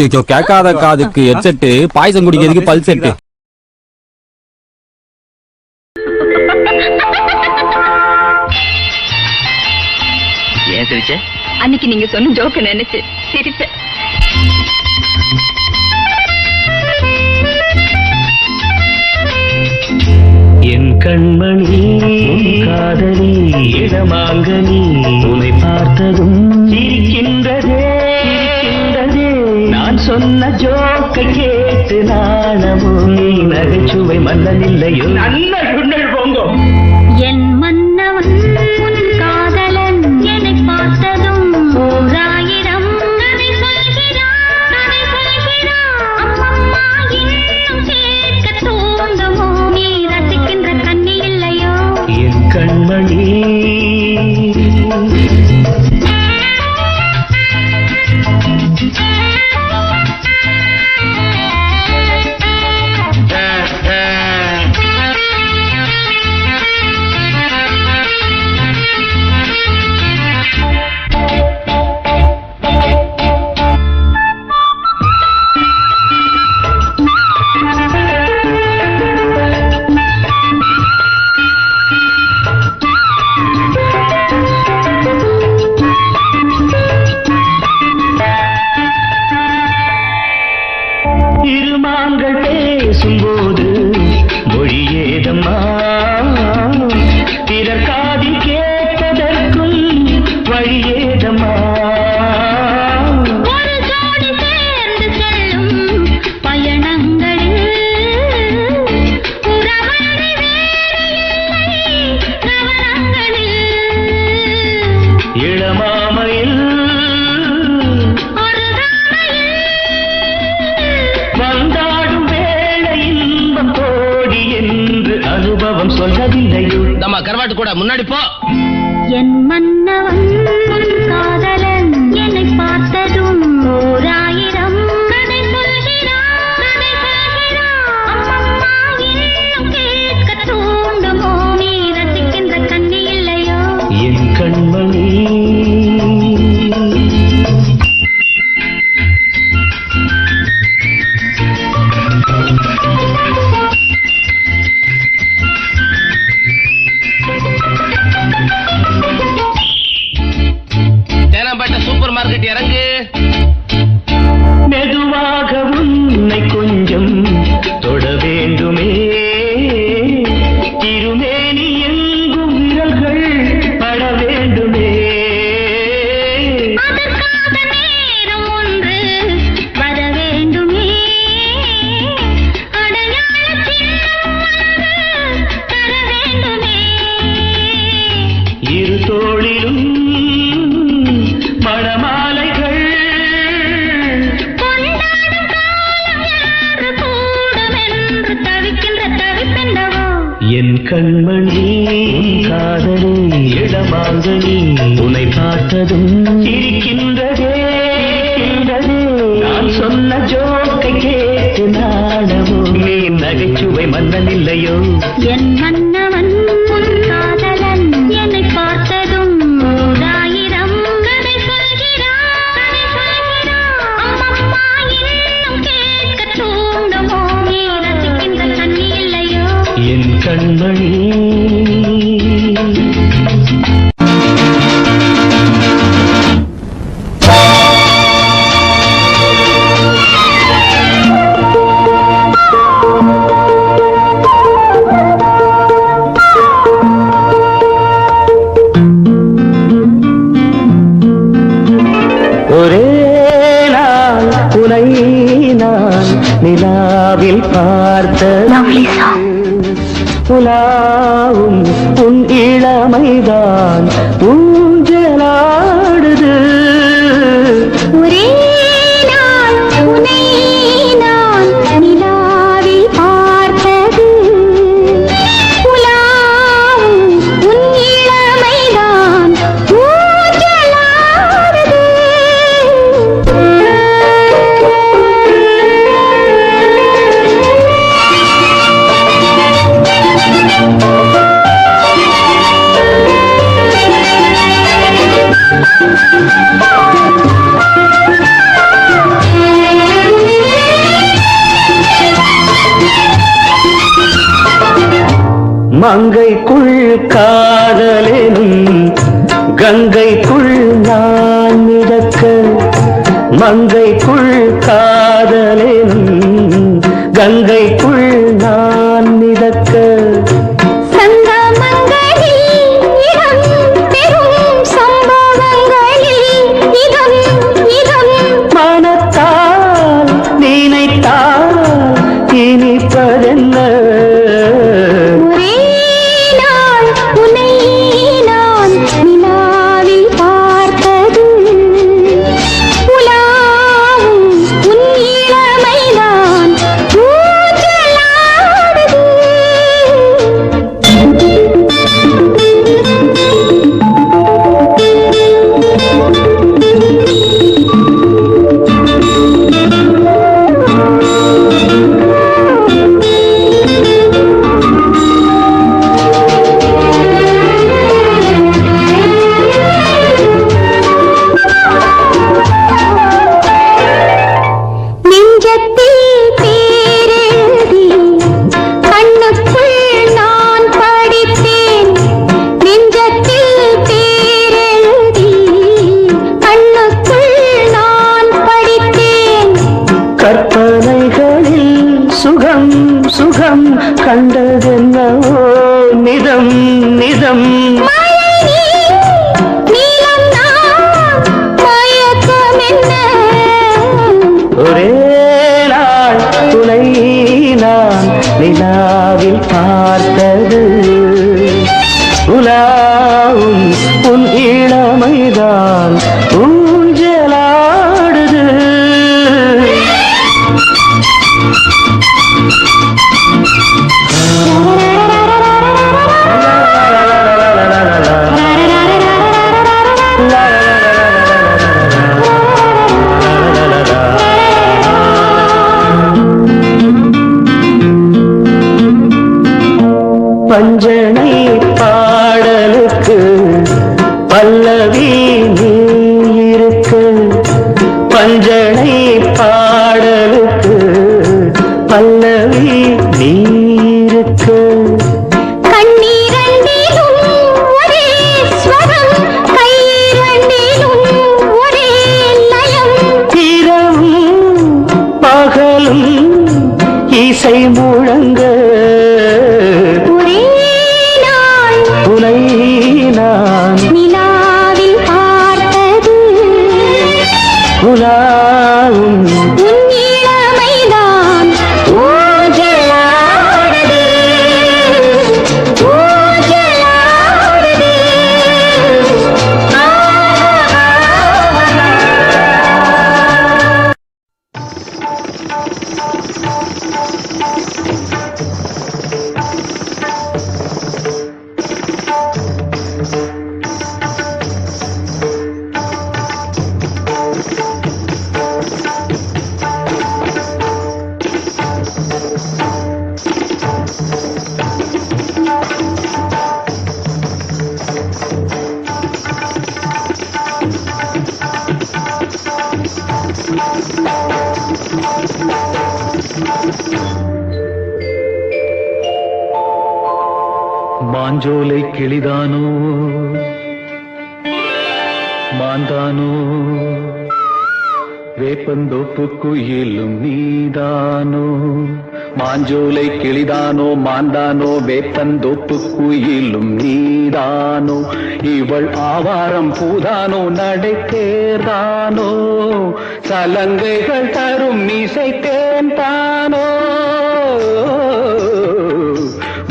ஐயோ கேட்காத காதுக்கு ஹெட்செட், பாயசம் குடிக்கிறதுக்கு பல் செட். ஏன் சிரிச்ச? அன்னைக்கு நீங்க சொன்ன ஜோக்க நினைச்சு சிரிச்சேன். என் கண்மணி காதலி இடமாங்கனி உன்னை பார்த்ததும் இருக்கின்றதே நான் சொன்ன ஜோக்கை கேட்டு நாணமோ நகைச்சுவை மன்னனில்லையோ நல்ல சுண்ணல் போங்கோ. என் மன்னவன் உன் காதலன் என்னை பார்த்ததும் ஓராயிரம் கதை சொல்கிறான். அம்மம்மா இன்னும் சேர்க்க தூண்டுமோ நீ ரசிக்கின்ற கண்ணி இல்லையோ என் கண்மணி. இருமாங்கள் பேசும்போது மொழியேதம்மா பிறர் காதில் கேட்பதற்கும் வழியேதம்மா. ஒரு ஜோடி சேர்ந்து செல்லும் பயணங்களில் உறவழி வேறு இல்லை கவனங்களில். இளமாமையில் ஒரு ராமையில் வந்தாடும் வேளை இன்பம் தோடி என்று அனுபவம் சொல்லவில்லையோ. நம்ம கரவாட்டு கூட முன்னாடி போ. என் மன்னவன் உன் காதலன் என்னை பார்த்ததும் ஓராயிரம் கதை சொல்கிறான். அம்மம்மா இன்னும் கேட்க தூண்டுமோ நீ ரசிக்கின்ற கண்ணி இல்லையோ என் கண்மணி. தேனாம்பேட்டை சூப்பர் மார்க்கெட் இறங்கு. மெதுவாக உன்னை கொஞ்சம் தொட வேண்டுமே திருமேனி எங்கும் விரல்கள் பட வேண்டுமே. அதற்காக நேரம் ஒன்று வர வேண்டுமே அடையாள சின்னம் ஒன்று தர வேண்டுமே. இரு தோளிலும் மணமாலைகள் கொண்டாடும் காலம் யாரு கூடுமென்று தவிக்கின்ற தவிப்பென்னவோ என் கண்மணி காதலி இடமாங்கனி உன்னை பார்த்ததும் இருக்கின்றதே நான் சொன்ன ஜோக்கை கேட்டு நாடவோ நீ நகைச்சுவை மன்னனில்லையோ. என் மன்னவன் உன் காதலன் என்னை பார்த்ததும் ஓராயிரம் கதை சொல்கிறான். அம்மம்மா இன்னும் கேட்க தூண்டுமோ நீ ரசிக்கின்ற கண்ணி இல்லையோ என் கண்மணி. ஒரே நாள் உனை நான் நிலாவில் பார்த்த உலாவும் உன் இளமைதான் ஊஞ்சலாடுது. ஒரே நாள் உன்னை நான் நிலாவில் பார்த்தது உலாவும் உன் இளமைதான் ஊஞ்சலாடுது. மங்கைக்குள் காதலெனும் கங்கைக்குள் நான் மிதக்க, மங்கைக்குள் காதலெனும் கங்கைக்குள் நான் மிதக்க, மனத்தால் நினைத்தால் இனிப்பதென்ன, கற்பனைகளில் சுகம் சுகம் கண்டதென்னவோ நிதம் நிதம், ஒரே நாள் துணை நான் நிலாவில் பார்த்தது, உலாவும் உன் இளமைதான் ஊஞ்சலாடுது. பஞ்சனை பாடலுக்கு பல்லவி நீ இருக்க, பஞ்சனை பாடலுக்கு பல்லவி நீ இருக்க, இரவும் பகலும் இசை முழங்க, உனை நான் நிலாவில் பார்த்தது, உலாவும் உன் இளமைதான் ஊஞ்சலாடுது, ஊஞ்சலாடுது. மாஞ்சோலை கிளிதானோ மாந்தானோ, வேப்பந்தோப்பு குயிலும் நீதானோ, மாஞ்சோலை கிளிதானோ மாந்தானோ, வேப்பந்தோப்பு குயிலும் நீதானோ, இவள் ஆவாரம் பூதானோ நடை தேர்தானோ, சலங்கைகள் தரும் மீசை தேன்தானோ,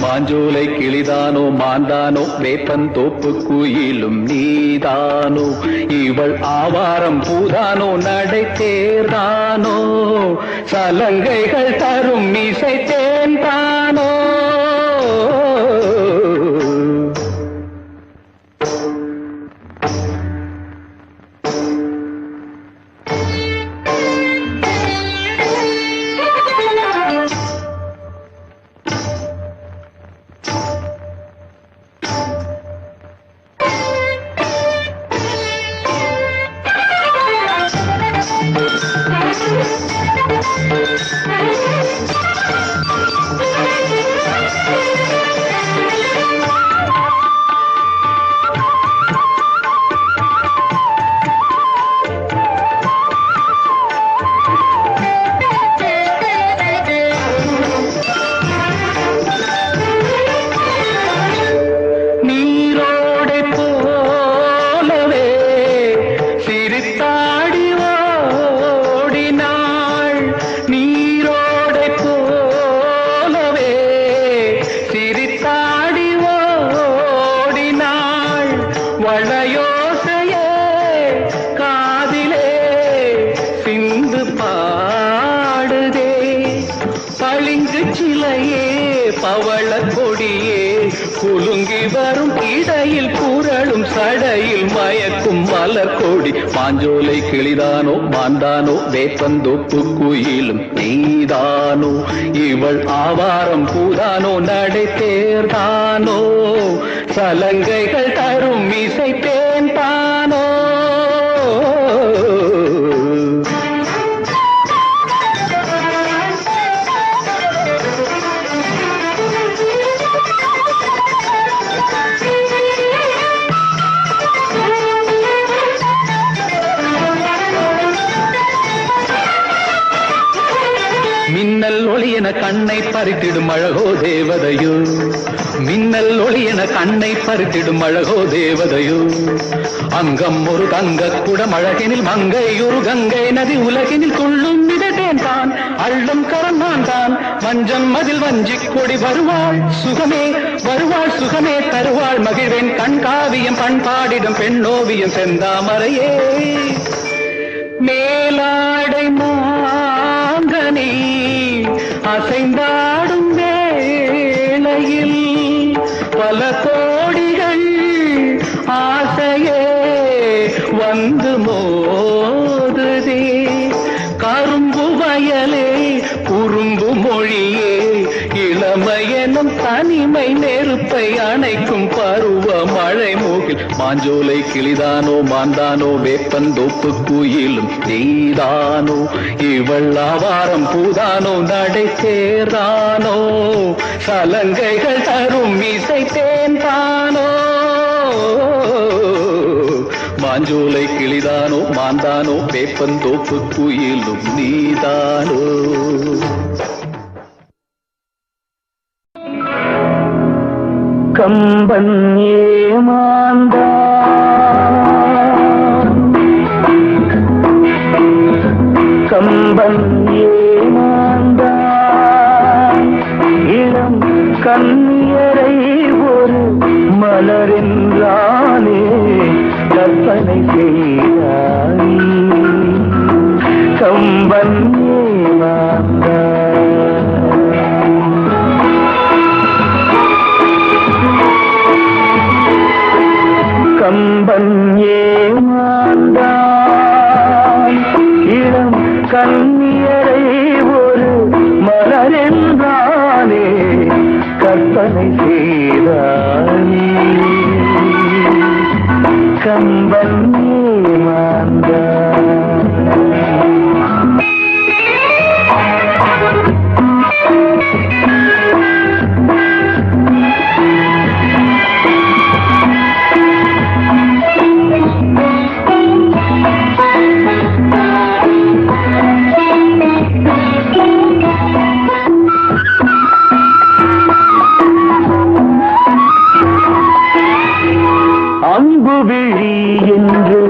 மாஞ்சோலை கிளிதானோ மாந்தானோ, வேப்பந்தோப்பு குயிலும் நீதானோ, இவள் ஆவாரம் பூதானோ நடை தேர்தானோ, சலங்கைகள் தரும் மீசை தேன்தானோ. நகையே பவள கொடியே குலுங்கி வரும் இடையில் புரளும் சடையில் மயக்கும் மலர் கொடி மாஞ்சோலை கிளிதானோ மாந்தானோ வேப்பந்தோப்பு குயிலும் நீதானோ இவள் ஆவாரம் பூதானோ நடை தேர்தானோ சலங்கைகள் தரும் இசை தேன் தானோ மின்னல் ஒளியென கண்ணை பறித்திடும் அழகோ தேவதையோ மின்னல் ஒளியென கண்ணை பறித்திடும் அழகோ தேவதையோ அங்கம் ஒரு தங்க குடம் அழகினில் மங்கை ஒரு கங்கை நதி உலகினில் துள்ளும் மிதத்தேன் தான் அள்ளும் கரந்தான் தான் வஞ்சம் மதில் வஞ்சிக் கொடி வருவாள் சுகமே தருவாள் மகிழ்வேன் கண்காவியம் பண்பாடிடும் பெண்ணோவியம் செந்தாமரையே மேலாடை மாங்கனி அசைந்தாடும் வேளையில் பல கோடிகள் ஆசையே வந்து மோதுதே கரும்பு வயலே குறும்பு மொழியே இளமையெனும் தனிமை நெருப்பை அணைக்கும் பருவ மழை மூகில் மாஞ்சோலை கிளிதானோ மாந்தானோ வேப்பந்தோப்பு குயிலும் நீதானோ இவள் ஆவாரம் பூதானோ நடை சேர்தானோ சலங்கைகள் தரும் இசை தேன்தானோ மாஞ்சோலை கிளிதானோ மாந்தானோ வேப்பந்தோப்பு குயிலும் நீதானோ கம்பன் ஏமாந்தா கம்பன் ஏமாந்தா இளம் கண்ணியரை ஒரு மலரென்றானே கற்பனை செய்தாய் கம்பன் ஏமாந்தா கம்பன் ஏமாந்தான் இளம் கண்ணியரை ஒரு மலரென்றானே கற்பனை செய்தானே கம்பன் ஏமாந்தான் அம்புவிழி என்று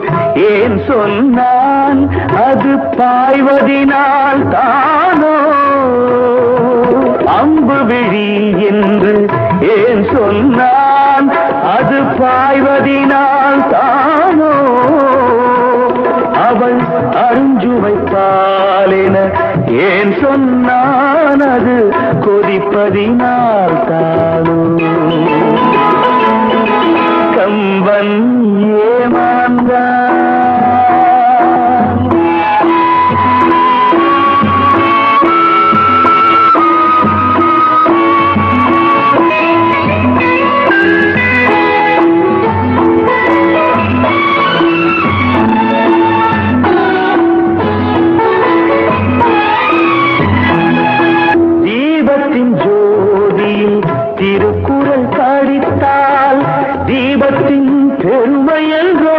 ஏன் சொன்னான் அது பாய்வதினால் தானோ அம்புவிழி என்று ஏன் சொன்னான் அது பாய்வதினால் தானோ அவள் அருஞ்சுவைப்பாலென ஏன் சொன்னான் அது கொதிப்பதினால் தானோ கம்பன் ஏமாந்தான் தீபத்தின் ஜோதியில் திருக்குறள் படித்தால் தீபத்தின் பெருமையன்றோ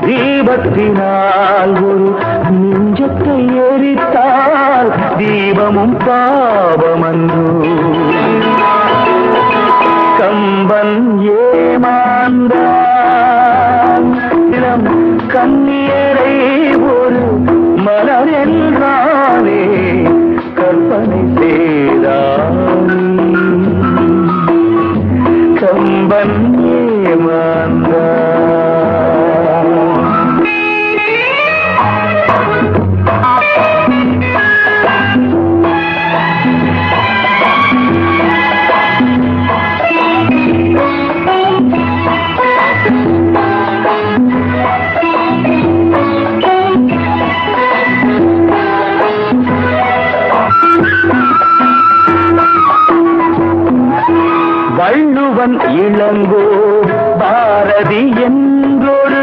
தீபத்தினால் ஒரு நெஞ்சத்தை எரித்தால் தீபமும் பாவமன்றோ கம்பன் ஏமாந்தான் இளம் கண்ணியரை ஒரு மலர் என்றானே கற்பனை செய்தான் கம்பன் ஏமாந்தான் கம்பன் இளங்கோ பாரதி என்றொரு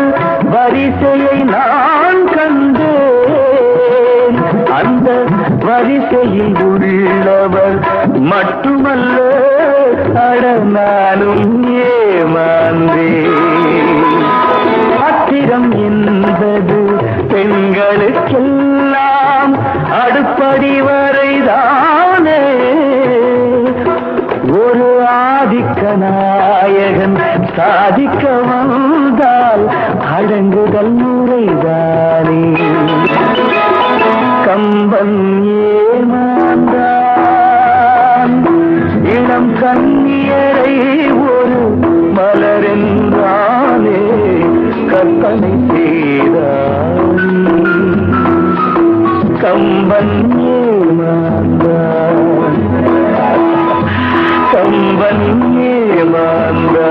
வரிசையை நான் கண்டேன். அந்த வரிசையில் உள்ளவர் மட்டுமல்ல அடனாலும் ஏமாந்தேன். பத்திரம் என்பது பெண்களுக்கெல்லாம் அடுப்படி வரைதானே. ஒரு ஆதிக்க நாயகன் சாதிக்க வந்தால் அடங்குதல் முறைதானே. கம்பன் ஏமாந்தான் இளம் கண்ணியரை ஒரு மலரென்றாலே கற்பனை செய்தான். கம்பன் ஏமாந்தான் கம்பன் ஏமாந்தான்.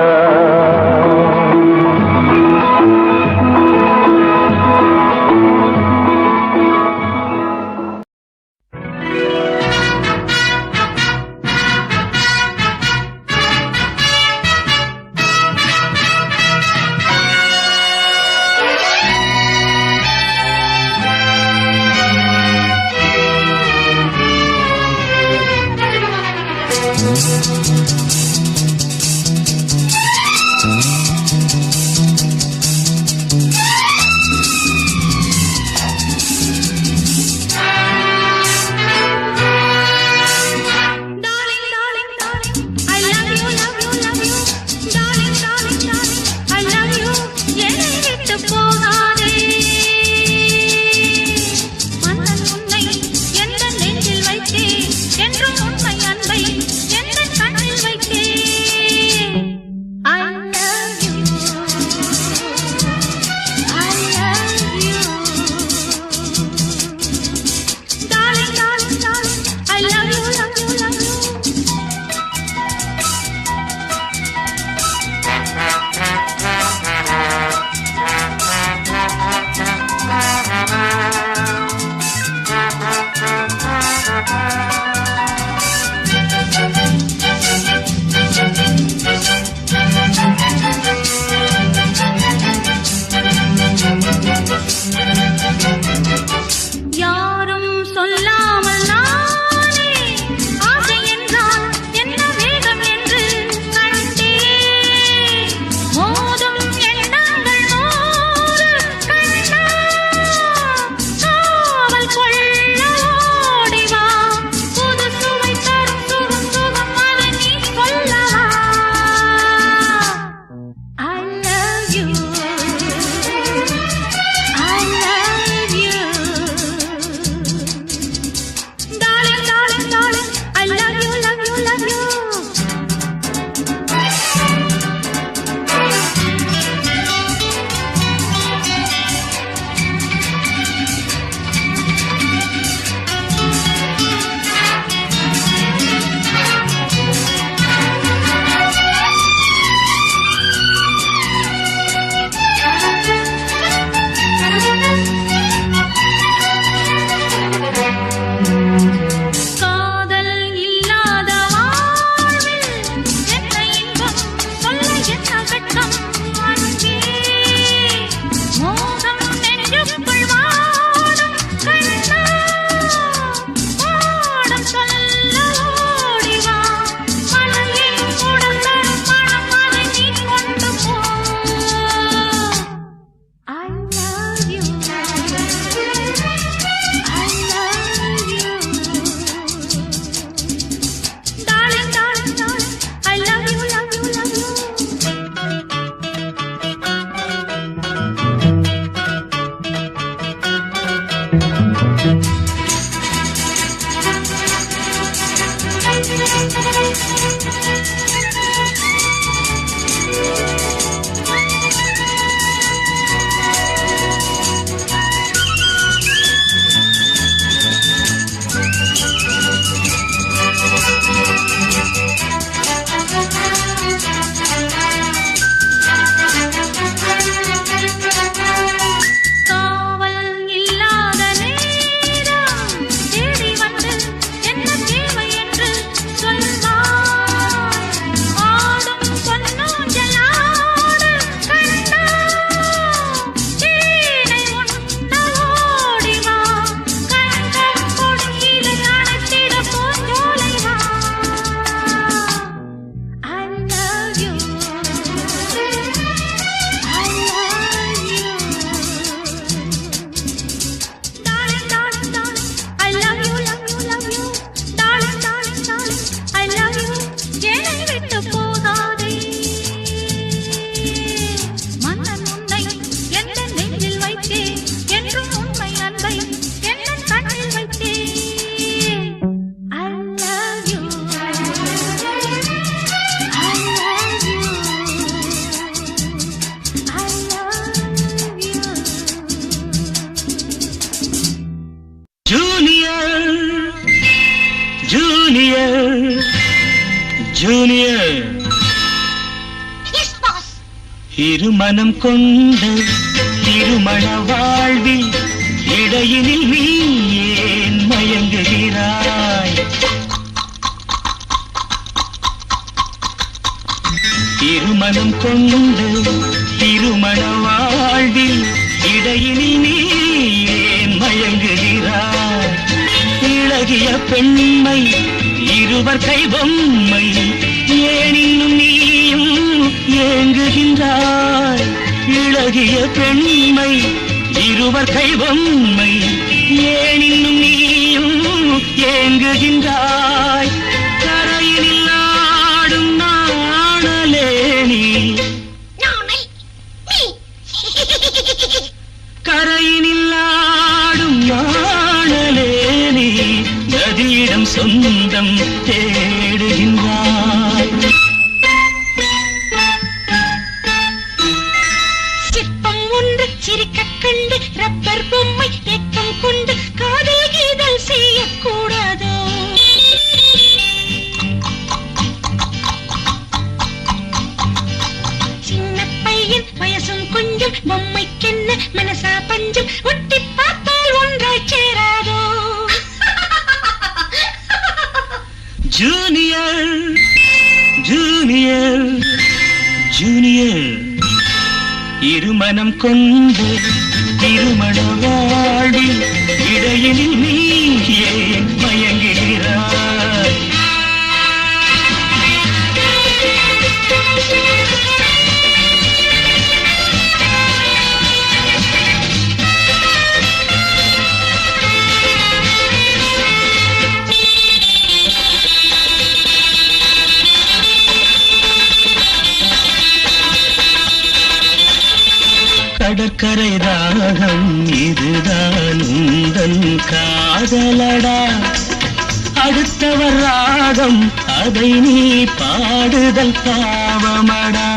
ஜூனியர் ஜூனியர் ஜூனியர் இருமனம் கொண்ட திருமண வாழ்வில் இடையினில் நீ ஏன் மயங்குகிறாய்? திருமணம் கொண்ட திருமண வாழ்வில் இடையினில் நீ ஏன் மயங்குகிறாய்? இளகிய பெண்மை இருவர் கை பொம்மை ஏன் இன்னும் நீயும் ஏங்குகின்றாய்? இளகிய பெண்மை இருவர் கை பொம்மை ஏன் இன்னும் நீயும் ஏங்குகின்றாய்? கரையினில் ஆடும் நாணலேனி கரையினில் ஆடும் நாணலேனி நதியிடம் சொந்தம் தேடுகின்றாய். சிற்பம் ஒன்று சிரிக்க கண்டு ரப்பர் பொம்மை ஏக்கம் கொண்டு காதல் கீதல் செய்யக்கூடாதோ? சின்ன பையன் வயசும் கொஞ்சம் பொம்மைக்கென்ன மனசா பஞ்சம் ஒட்டி பார்த்தால் ஒன்றாய் சேராதோ? ஜூனியர் ஜூனியர் ஜூனியர் இருமனம் கொண்டு திருமண வாழ்வில் இடையினில் நீ ஏன் மயங்குகிறாய்? கடற்கரை ராகம் இதுதான் உந்தன் காதலடா. அடுத்தவர் ராகம் அதை நீ பாடுதல் பாவமடா.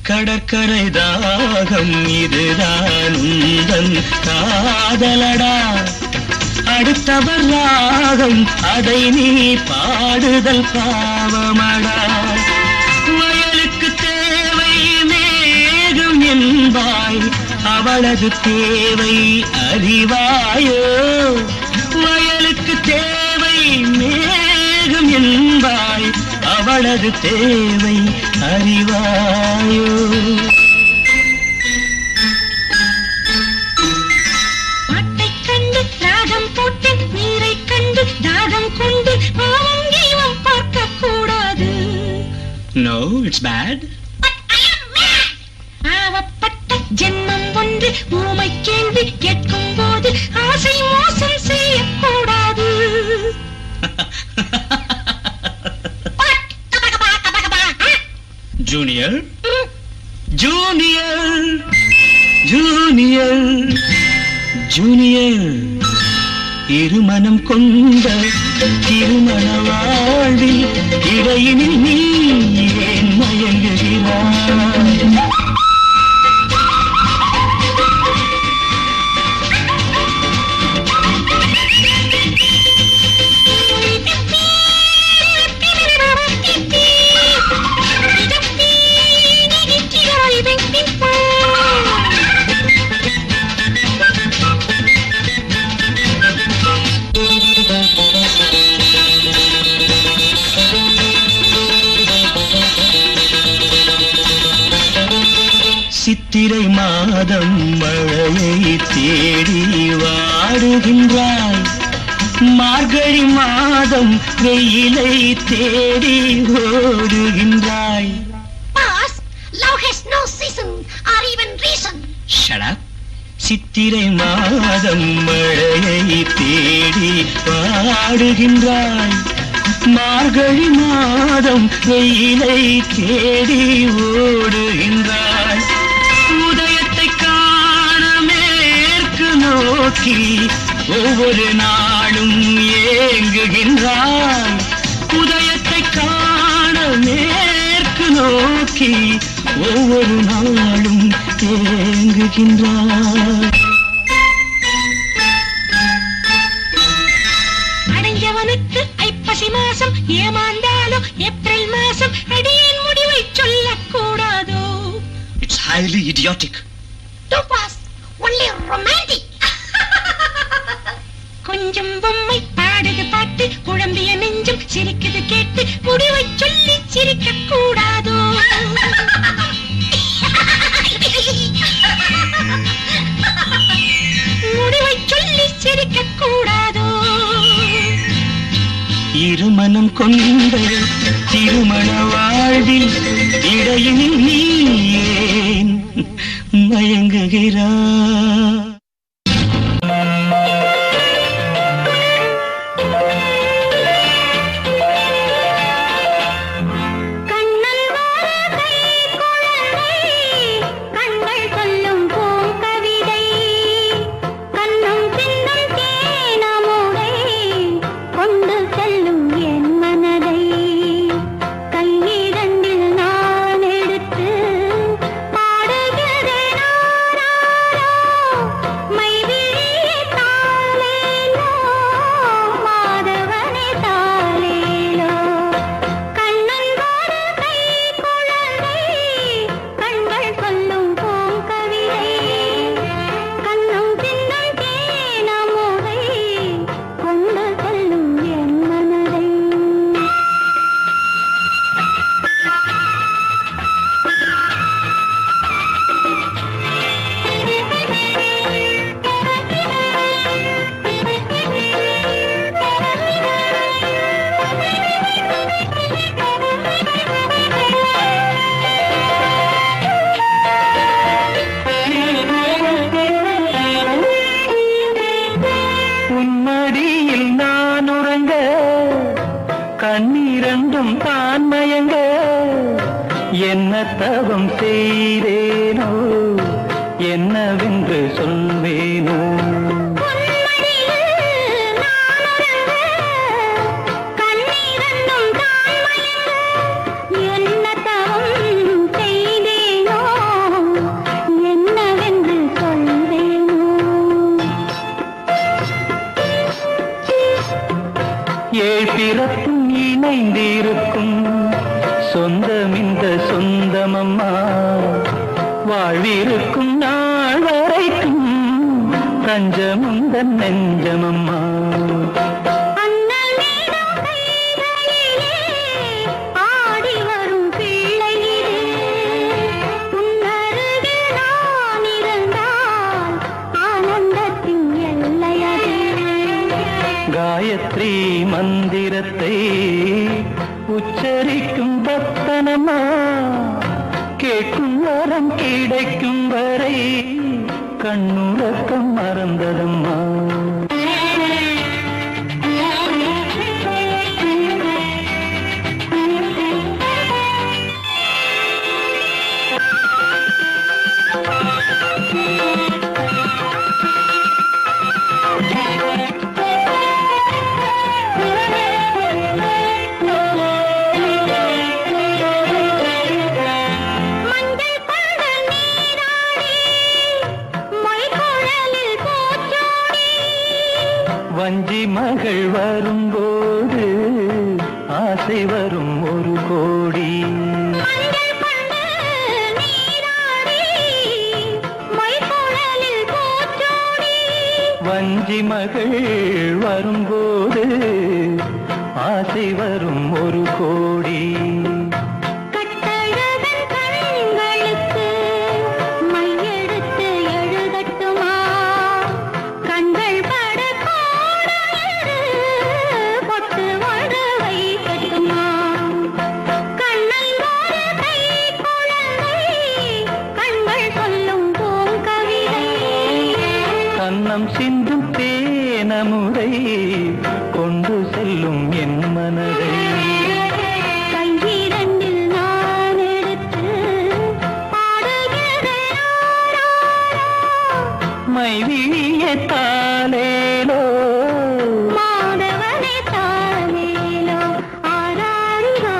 கடற்கரை தாகம் இதுதான் உந்தன் காதலடா. அடுத்தவர் ராகம் அதை நீ பாடுதல் பாவமடா. வயலுக்கு தேவை மேகம் என்பாய், அவளது தேவை அறிவாயோ? வயலுக்கு தேவை மேகம் என்பாய், அவளது தேவை அறிவாயோ? பாட்டைக் கண்டு ராகம் போட்டு நீரை கண்டு தாகம் கொண்டு பாவம் தெய்வம் பார்க்க கூடாது. No, it's bad. ஆவப்பட்ட ஜென்மம் ஒன்று ஊமை கேள்வி கேட்கும் போது ஆசை மோசம் செய்யக்கூடாது. Junior, Junior, Junior, Junior. இருமனம் கொண்ட திருமண வாழ்வில் இடையினில் நீ ஏன் மயங்குகிறாய்? சித்திரை மாதம் மழையை தேடி வாடுகின்றாய், மார்கழி மாதம் வெயிலை தேடி ஓடுகின்றாய். Boss, love has no season or even reason. Shut up. சித்திரை மாதம் மழையை தேடி வாடுகின்றாய், மார்கழி மாதம் வெயிலை தேடி ஓடுகின்றாய். உதயத்தை காண மேற்கு நோக்கி ஒவ்வொரு நாளும் ஏங்குகின்றாய். உதயத்தை காண மேற்கு நோக்கி ஒவ்வொரு நாளும் தேங்குகின்றாய். அடைஞ்சவனுக்கு ஐப்பசி மாசம் ஏமாந்தாலும் ஏப்ரல் மாசம் அடியேன் முடிவை சொல்லக்கூடாதோ? It's highly idiotic. Too fast, only romantic. கொஞ்சம் பொம்மை பாடுது பாட்டு குழம்பிய நெஞ்சம் சிரிக்குது கேட்டு முடிவை சொல்லி சிரிக்க கூடாதோ? முடிவை சொல்லி சிரிக்க கூடாதோ? இருமனம் கொண்ட திருமண வாழ்வில் இடையினில் நீ ஏன் மயங்குகிறாய்? கண்ணீரண்டும் தான் மயங்க என்ன தவம் செய்தேனோ என்னவென்று சொல்வேனோ? பிறப்பும் இணைந்திருக்கும் சொந்தம் இந்த சொந்தமம்மா வாழ்விருக்கும் நாள் வரைக்கும் தஞ்சமுந்தன் நெஞ்சமம்மா. காயத்ரி மந்திரத்தை உச்சரிக்கும் பக்தனம்மா கேட்கும் வரம் கிடைக்கும் வரை கண்ணுறக்கம் மறந்ததம்மா. வஞ்சி மகள் வரும்போது ஆசை வரும் ஒரு கோடி. வஞ்சி மகள் வரும்போது ஆசை வரும் ஒரு கோடி. கண்ணம் சிந்தும் தேனமுதை கொண்டு செல்லும் என் மனதை கையிரண்டில் நான் எடுத்து மைவிழிய தாலேலோ மாதவனே தாலேலோ ஆராரிரோ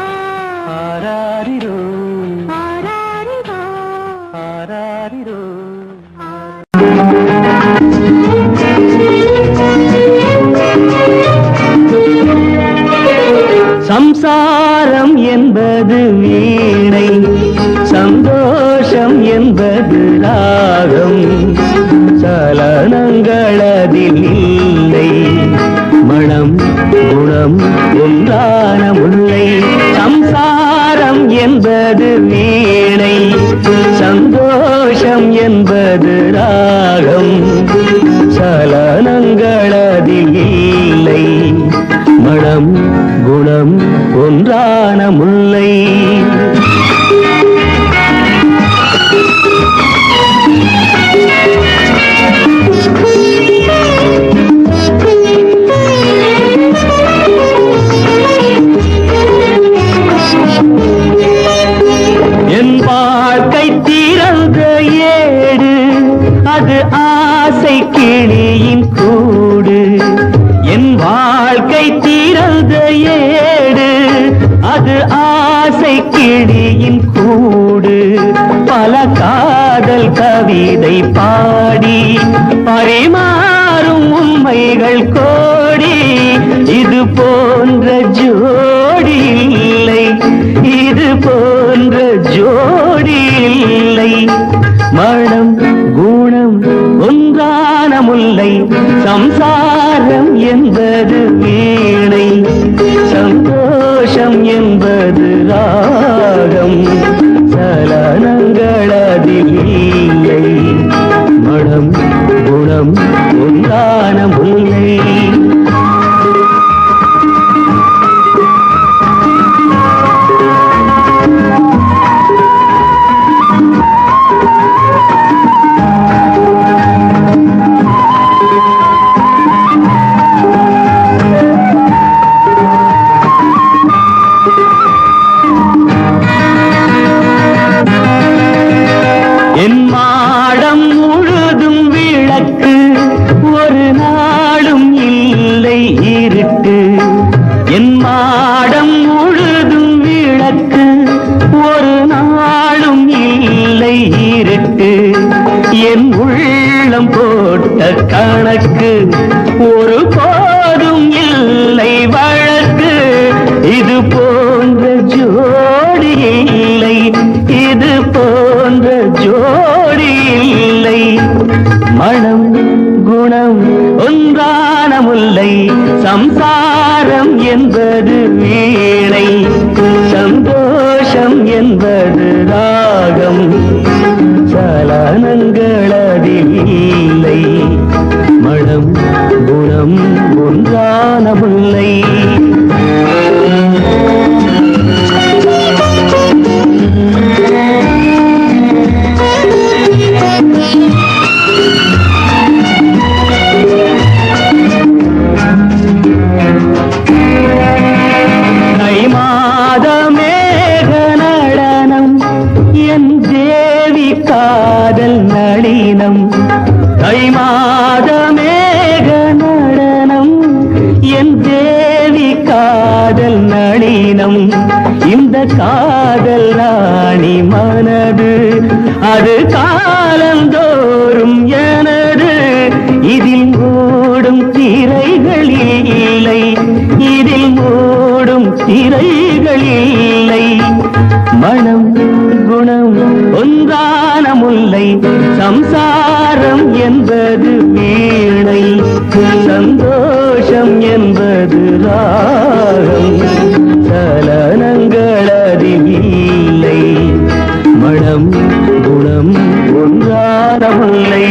ஆராரிரோ ஆராரிரோ ஆராரிரோ. சலனங்களதில் இல்லை. மனம் குணம் ஒன்றான முல்லை. சம்சாரம் என்பது வீணை, சந்தோஷம் என்பது ராகம். சலனங்களதில் இல்லை. மனம் குணம் ஒன்றான முல்லை. என் வாழ்க்கை திறந்த ஏடு, அது ஆசை கிளியின் கூடு. என் வாழ்க்கை திறந்த ஏடு, அது ஆசை கிளியின் கூடு. பல காதல் கவிதை பாடி பரிமாறும் உண்மைகள் கோடி. இது போன்ற ஜோடி இல்லை, இது போன்ற ஜோடி இல்லை. மனம் குணம் ஒன்றான முல்லை. சம்சாரம் என்பது வீணை, சந்தோஷம் என்பது ராகம். சலனங்களதில் இல்லை. மனம் குணம் ஒன்றான முல்லை. என் மாடம் முழுதும் விளக்கு, ஒரு நாளும் இல்லை இருட்டு. என் மாடம் முழுதும் விளக்கு, ஒரு நாளும் இல்லை இருட்டு. என் உள்ளம் போட்ட கணக்கு, ஒரு போதும் இல்லை வழக்கு. இது போன்ற ஜோடி இல்லை, இது போன்ற ஜோடி இல்லை. மனம் குணம் ஒன்றான முல்லை. சம்சாரம் என்பது வீணை, சந்தோஷம் என்பது ராகம். சலனங்களதில் இல்லை. மனம் குணம் ஒன்றான முல்லை. காதல் நளினம், தை மாத மேக நடனம். என் தேவி காதல் நளினம். இந்த காதல் ராணி மனது, அது காலந்தோறும் எனது. இதில் மூடும் திரைகள் இல்லை, இதில் மூடும் திரைகள் இல்லை. மனம் குணம் ஒன்றான முல்லை. சம்சாரம் என்பது வீணை, சந்தோஷம் என்பது ராகம். சலனங்களதில் இல்லை. மனம் குணம் ஒன்றான முல்லை.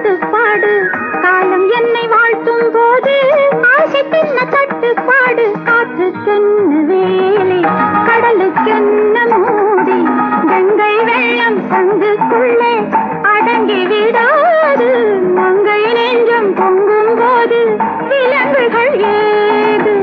கட்டுப்பாடு காலம் என்னை வாழ்த்தும் போது ஆசை பின்ன கட்டுப்பாடு காற்றுக்கென்ன வேலை கடலுக்கென்ன மூடி கங்கை வெள்ளம் சங்குக்குள்ளே அடங்கி விடாது மங்கை நெஞ்சம் பொங்கும் போது விலங்குகள் ஏது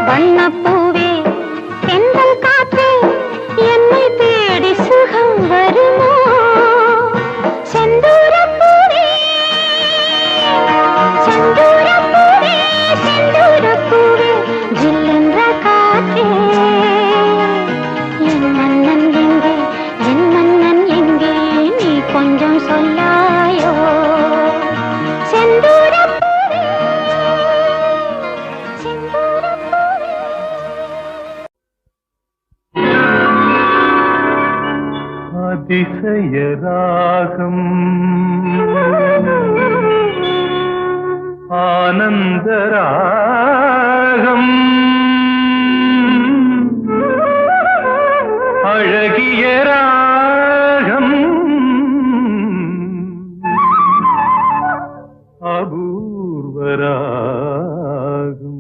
வண்ணப்பூவே தென்றல் காற்றே அதிசய ராகம் ஆனந்த ராகம் அழகிய ராகம் அபூர்வ ராகம்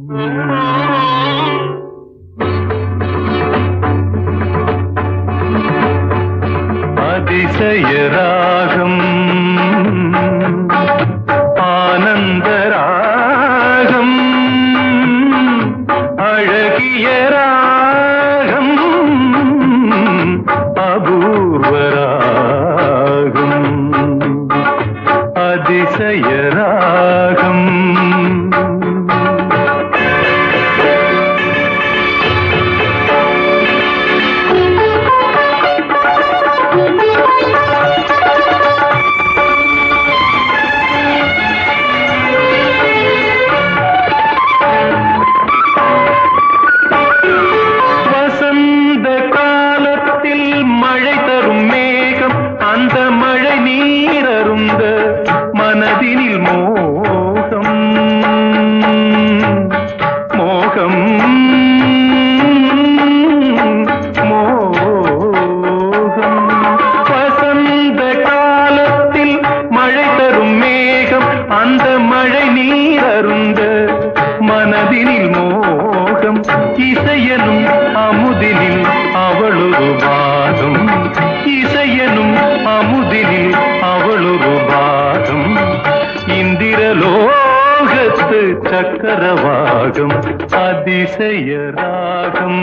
அதிசய ராகம் ஆனந்த ராகம் அழகிய ராகம் அபூர்வ ராகம் அதிசய ராகம் இசையனும் அமுதினில் அவளொரு பாகம் இசையனும் அமுதினில் அவளொரு பாகம் இந்திரலோகத்து சக்கரவாகம் அதிசய ராகம்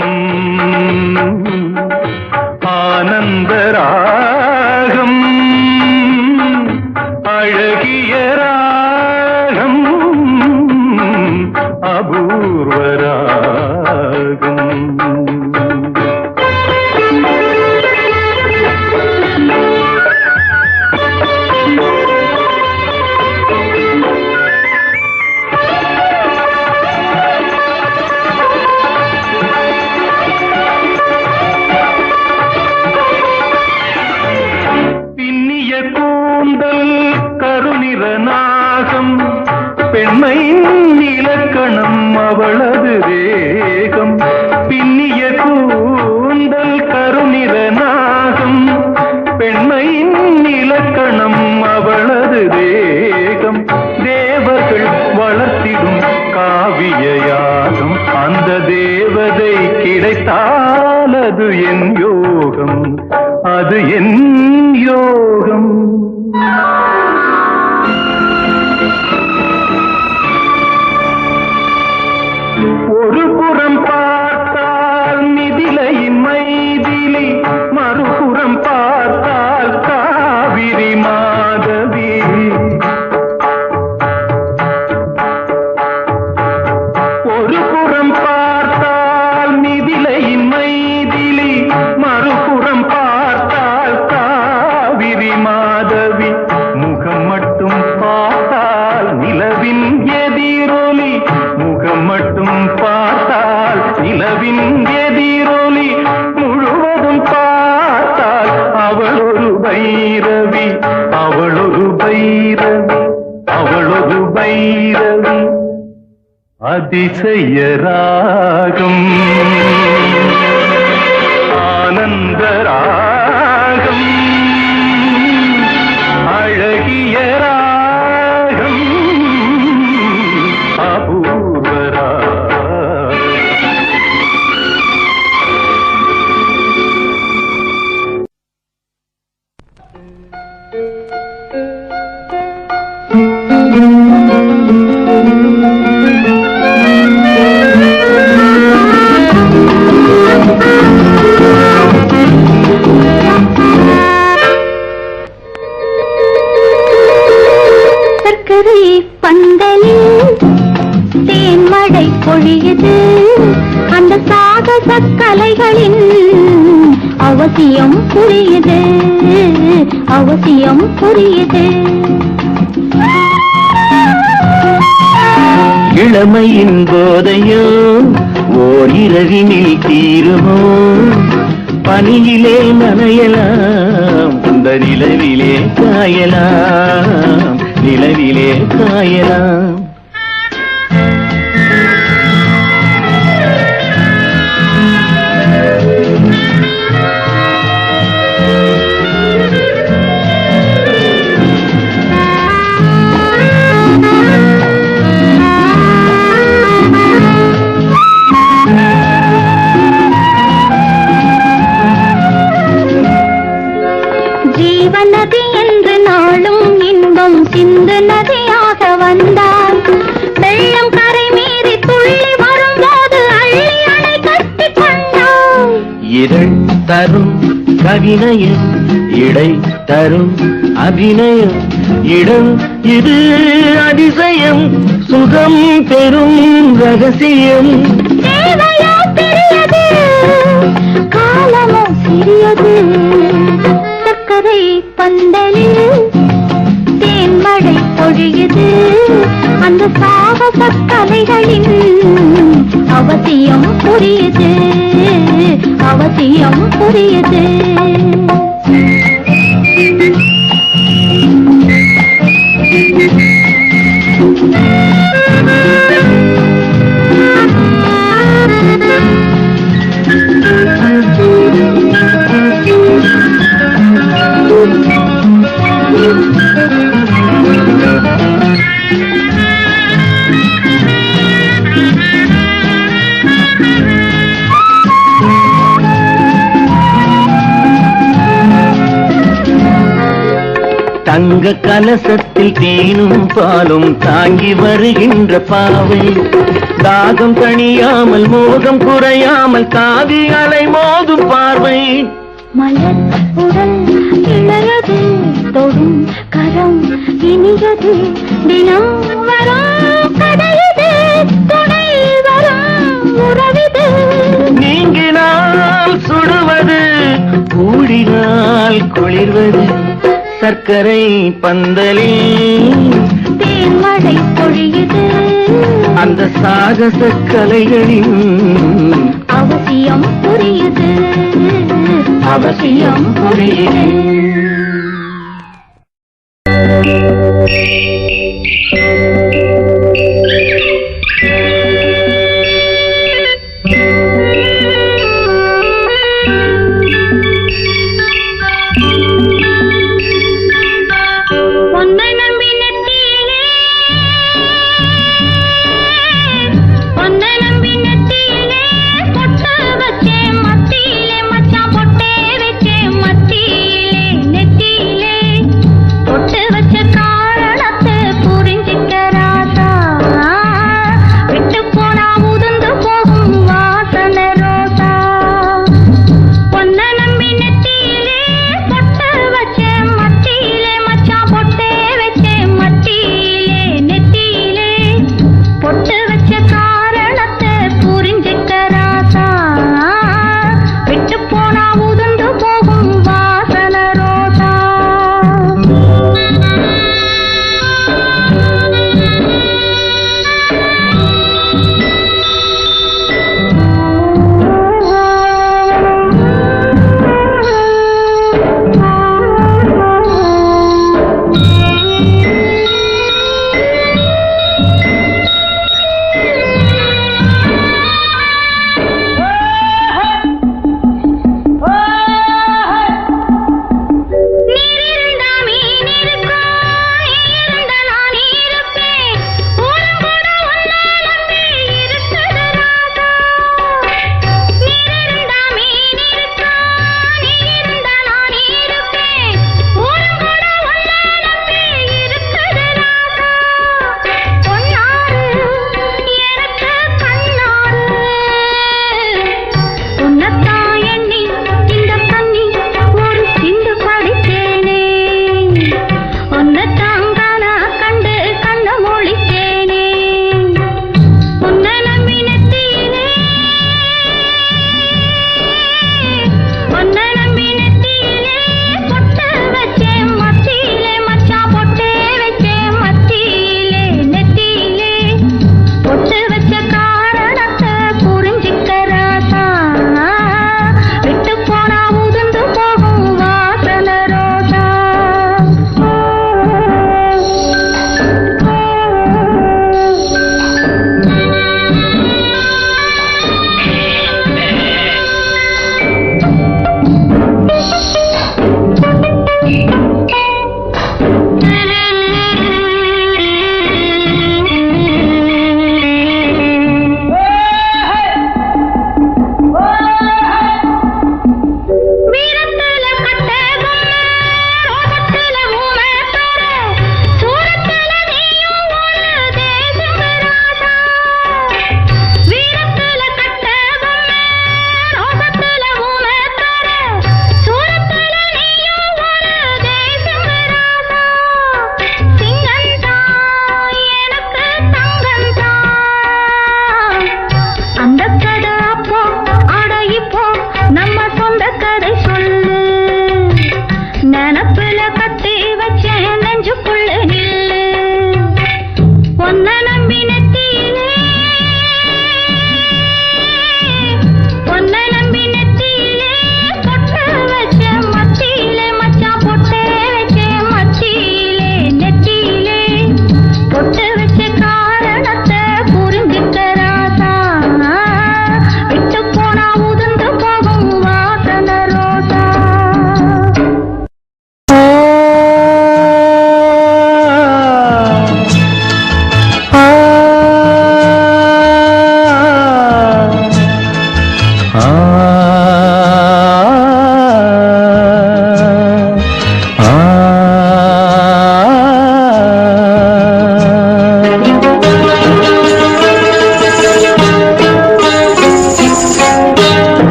ஆனந்த ராகம் அழகிய ராகம் அபூர்வ ராகம் பின்னிய கூந்தல் கருநிற நாகம் பெண்மையின் இலக்கணம் அவளது தேகம் பின்னிய கூந்தல் கருநிற நாகம் பெண்மையின் இலக்கணம் அவளது தேகம் தேவர்கள் வளர்த்திடும் காவிய யாகம் அந்த தேவதை கிடைத்தால் அது என் யோகம் அது என் யோகம் ஒரு புறம் பார்த்தால் மிதிலையின் மைதிலி மறுபுறம் பார்த்தால் காவிரி மாதவி ஒரு புறம் பார்த்தால் மிதிலையின் மைதிலி மறுபுறம் பார்த்தால் காவிரி மாதவி முகம் மட்டும் பார்த்தால் நிலவின் எதிரொலி முகம் மட்டும் பார்த்தால் நிலவின் எதிரொலி முழுவதும் பார்த்தால் அவளொரு பைரவி அவளொரு பைரவி அவளொரு பைரவி அதிசய ராகம் ஆனந்த ராகம் அழகிய ராகம் அபூர்வ ராகம் சர்க்கரை பந்தலில் தேன்மழை பொழியுது அந்த சாகச கலைகளின் அவசியம் புரியுது அவசியம் புரியுது இளமையின் போதையோ ஓர் இரவினில் தீருமோ பனியிலே நனையலாம் அந்த நிலவிலே காயலாம் நிலவிலே காயலாம் ஜீவநதி என்று நாளும் இன்பம் சிந்து நதியாக வந்தால் வெள்ளம் கரை மீறி துள்ளி வரும்போது அள்ளி அணை கட்டி கொண்டான் இதழ் தரும் கவினயம் இடை தரும் அபிநயம் இடம் இது அதிசயம் சுகம் பெறும் ரகசியம் தேவையோ பெரியது காலமோ சிறியது சர்க்கரை பந்தலில் தேன்மழை பொழியுது அந்த சாகச கலைகளின் அவசியம் புரியுது அவசியம் புரியுது தங்க கலசத்தில் தேனும் பாலும் தாங்கி வருகின்ற பாவை தாகம் தணியாமல் மோகம் குறையாமல் காவி அலை மோதும் பார்வை மலர் உடல் இளையது தொடும் கரம் இனியது தினம் வரும் கதையது துணை வரும் உறவிது நீங்கினால் சுடுவது கூடினால் குளிர்வது சர்க்கரை பந்தலில் தேன்மழை பொழியுது அந்த சாகச கலைகளின் அவசியம் புரியுது அவசியம் புரியுது உன்னை நம்பி நெத்தியிலே உன்னை நம்பி நெத்தியிலே பொட்டு வச்சேன் மத்தியிலே மச்சான் பொட்டே வச்சேன் மத்தியிலே நெத்தியிலே பொட்டு வச்ச காரணத்தை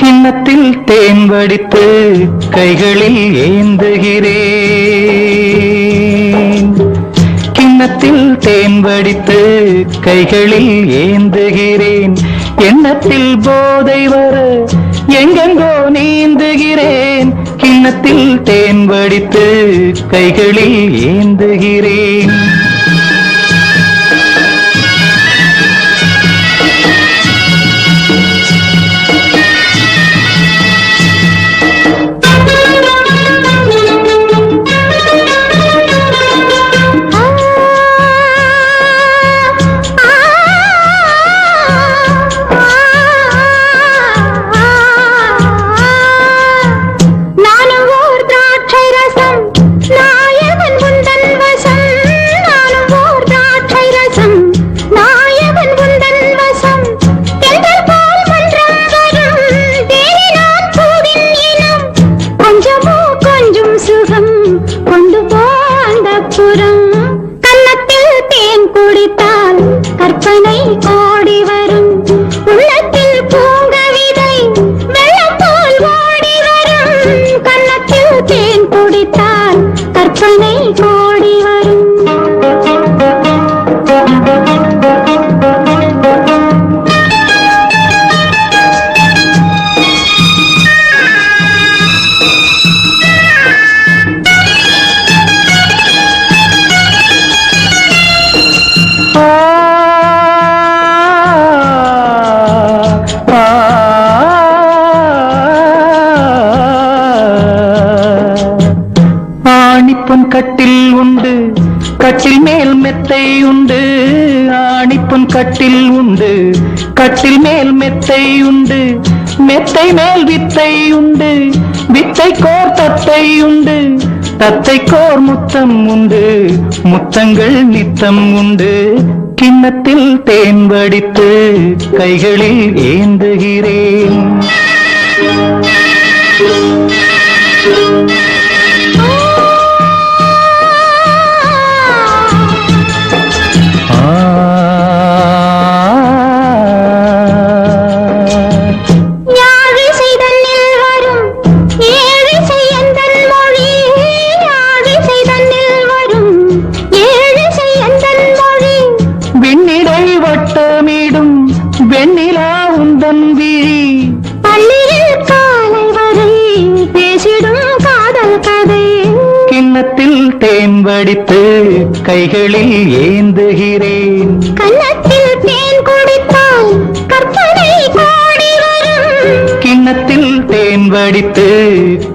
கிண்ணத்தில் தேன் வடித்து கைகளில் ஏந்துகிறேன். கிண்ணத்தில் தேன் வடித்து கைகளில் ஏந்துகிறேன். எண்ணத்தில் போதை வர எங்கெங்கோ நீந்துகிறேன். கிண்ணத்தில் தேன் வடித்து கைகளில் ஏந்துகிறேன். கற்பனை ஓடி வரும் உள்ளத்தில் பூங்கவிதை வெள்ளம் போல் ஓடி வரும். கன்னத்தில் தேன் குடித்தால் கற்பனை ஓடி வரும். ஆணிப்பொன் கட்டில் உண்டு, கட்டில் மேல் மெத்தை உண்டு. ஆணிப்பொன் கட்டில் உண்டு, கட்டில் மேல் மெத்தை உண்டு. மெத்தை மேல் வித்தை உண்டு, வித்தை கோர் தத்தை உண்டு. தத்தை கோர் முத்தம் உண்டு, முத்தங்கள் நித்தம் உண்டு. கிண்ணத்தில் தேன் வடித்து கைகளில் ஏந்துகிறேன். வெண்ணிலா உந்தன் விழி பள்ளியில் காலை வரை பேசிடும் காதல் கதை. கிண்ணத்தில் தேன் வடித்து கைகளில் ஏந்துகிறேன். கன்னத்தில் தேன் குடித்தால் கற்பனை கோடி வரும். கிண்ணத்தில் தேன் வடித்து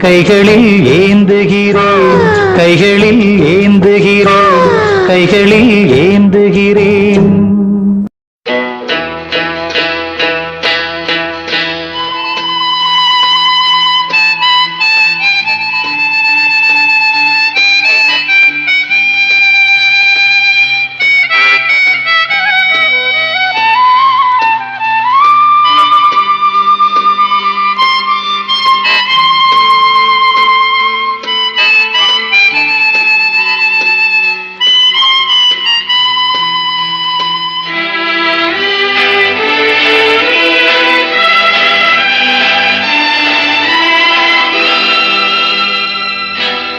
கைகளில் ஏந்துகிறேன். கைகளில் ஏந்துகிறேன். கைகளில் ஏந்துகிறேன்.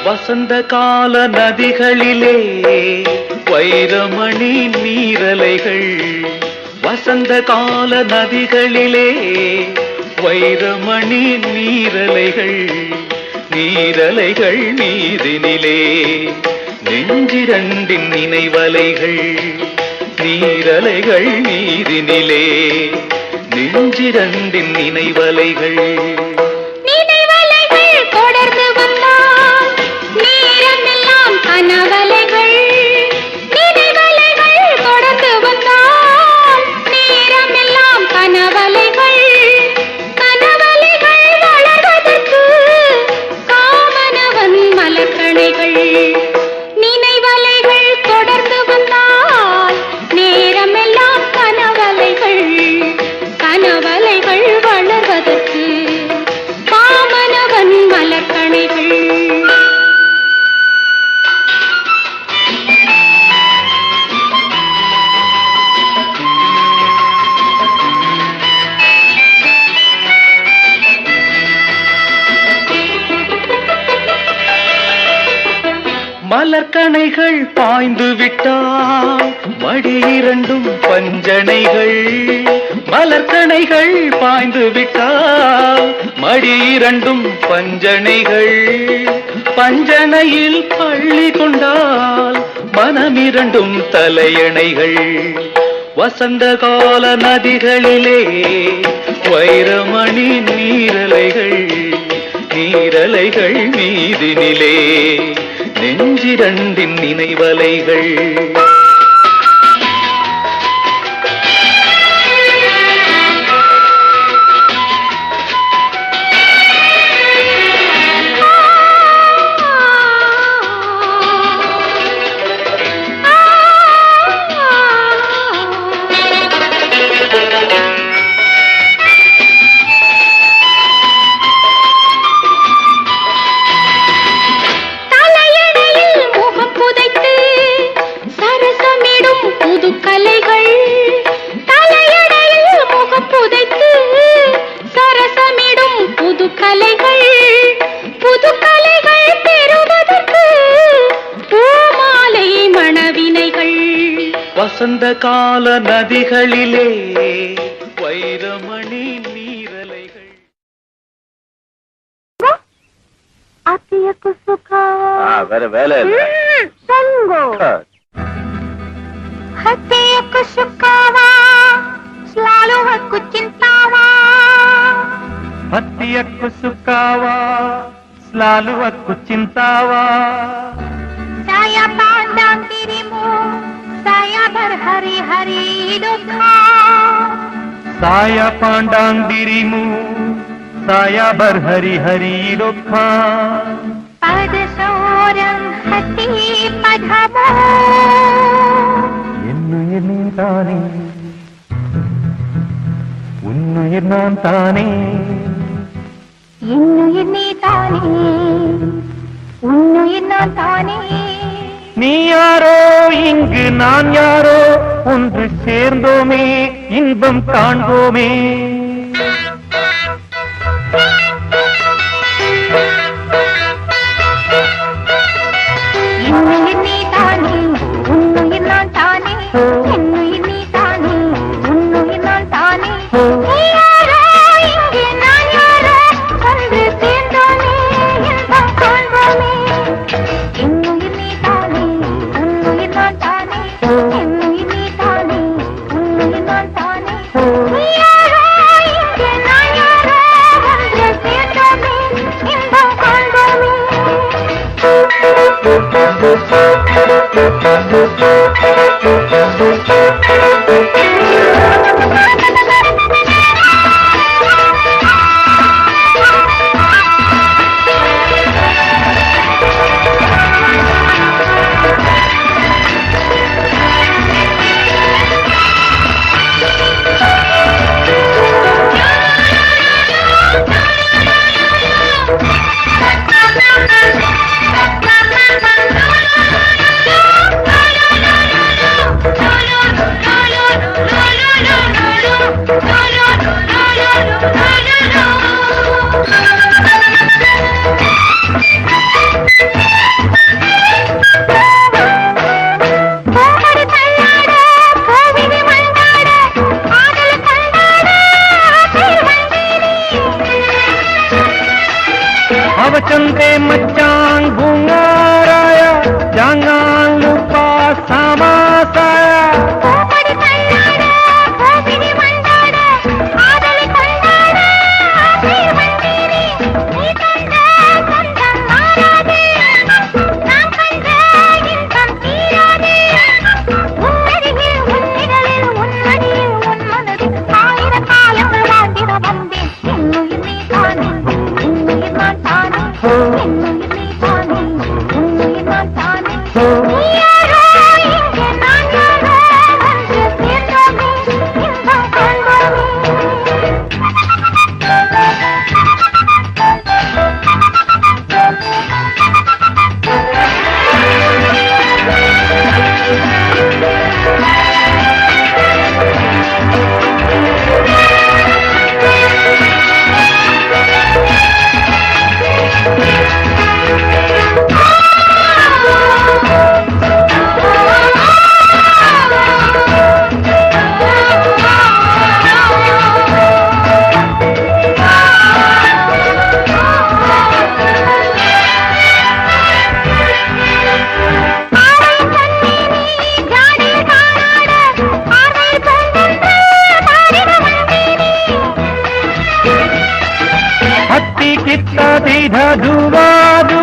வசந்த கால நதிகளிலே வைரமணி நீரலைகள். வசந்த கால நதிகளிலே வைரமணி நீரலைகள். நீரலைகள் நீரினிலே நெஞ்சிரண்டின் நினைவலைகள். நீரலைகள் நீரினிலே நெஞ்சிரண்டின் நினைவலைகள். கனவலைகள் நினைவலைகள் தொடர்ந்து வந்தால் நேரம் எல்லாம் கனவலைகள். கனவலைகள் வளர்வதற்கு காமனவன் மலர்கணைகள். நினைவலைகள் தொடர்ந்து வந்தால் நேரம் எல்லாம் கனவலைகள். கனவலைகள் வளர்வதற்கு காமனவன் மலர்கணைகள். மலர்கணைகள் பாய்ந்து விட்டால் மடி இரண்டும் பஞ்சனைகள். மலர்கணைகள் பாய்ந்து விட்டால் மடி இரண்டும் பஞ்சனைகள். பஞ்சனையில் பள்ளி கொண்டால் மனமிரண்டும் தலையணைகள். வசந்த கால நதிகளிலே வைரமணி நீரலைகள். நீரலைகள் மீதினிலே நெஞ்சிரண்டின் நினைவலைகள். வசந்த கால நதிகளிலே வைரமணி நீரலைகள். வேற வேலை இல்ல. ಹತ್ತಿಯಕ್ಕೂ ಸುಖಾವ ಸ್ಲಾಲುವಕ್ಕೂ ಚಿಂತಾವ. saya pandang dirimu, saya berhari-hari duka. saya pandang dirimu, saya berhari-hari duka. pada seorang hati padamu. என்னுயிர் நீ தானே, உன்னுயிர் நான் தானே. இன்னுயிர் நீ தானே, உன்னுயிர் நான் தானே. நீ யாரோ இங்கு நான் யாரோ, ஒன்று சேர்ந்தோமே இன்பம் காண்போமே. இன்னுயிர் நீ தானே, உன்னுயிர் நான் தானே. இன்னுயிர் நீ தானே, உன்னுயிர் நான் தானே. நீ யாரோ இங்கு நான் யாரோ, ஒன்று சேர்ந்தோமே இன்பம் காண்போமே. இன்னுயிர் நீ தானே, உன்னுயிர் நான் தானே. இன்னுயிர் நீ தானே, உன்னுயிர் நான் தானே. நீ யாரோ இங்கு நான் யாரோ, ஒன்று சேர்ந்தோமே இன்பம் காண்போமே. चंदे मचान घुंगाराया, jangan lupa sama saya. இன்னுயிர் நீ தித்த தித துவாது